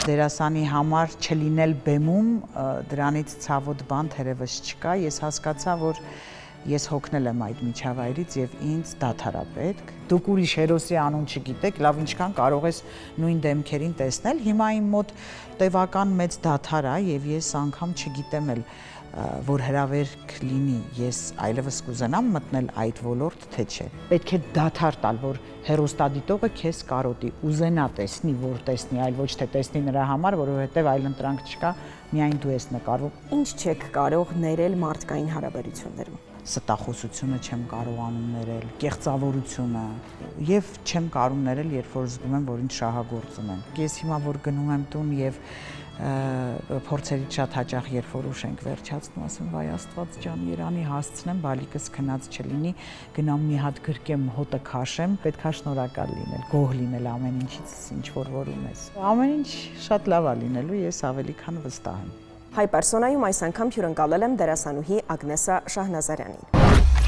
Դերասանի համար չլինել բեմում դրանից ցավոտ բան թերևս չկա, ես հասկացա, որ ես հոգնել եմ այդ միջավայրից եւ ինձ դադար է պետք։ Դուք ուրիշ հերոսի անուն չգիտեք, լավ ինչքան կարող ես նույն դեմքերին տեսնել։ Հիմա իմ մոտ տևական մեծ դադար է եւ ես անգամ չգիտեմ էլ որ հրավերք լինի, ես այլևս կուզենամ մտնել այդ ոլորտ, թե չէ։ Պետք է դադար տալ, որ հեռուստադիտողը քեզ կարոտի, ուզենա տեսնի, որ տեսնի, այլ ոչ թե տեսնի նրա համար, որովհետև այլ ընտրանք չկա, միայն դու ես նկարվում։ Ինչ չեք կարող ներել մարդկային հարաբերություններում։ Ստախոսությունը չեմ կարողանում ներել, կեղծավորությունը եւ չեմ կարող ներել, երբ որ զգում եմ, որ ինձ շահագործում են։ Ես հիմա որ գնում եմ տուն եւ փորձերից շատ հաճախ երբ որ ուշ ենք վերջացնում, ասում վայ Աստված ջան, Երանի հասցնեմ, բալիկս քնած չլինի, գնամ մի հատ գրկեմ, հոտը քաշեմ, պետքա շնորհակալ լինել, գոհ լինել ամեն ինչից, ինչ որ ունես։ Ամեն ինչ շատ լավ է լինելու, ես ավելի քան վստահ եմ։ Հայ պերսոնայում այս անգամ հյուրընկալել եմ դերասանուհի Ագնեսա Շահնազարյանին։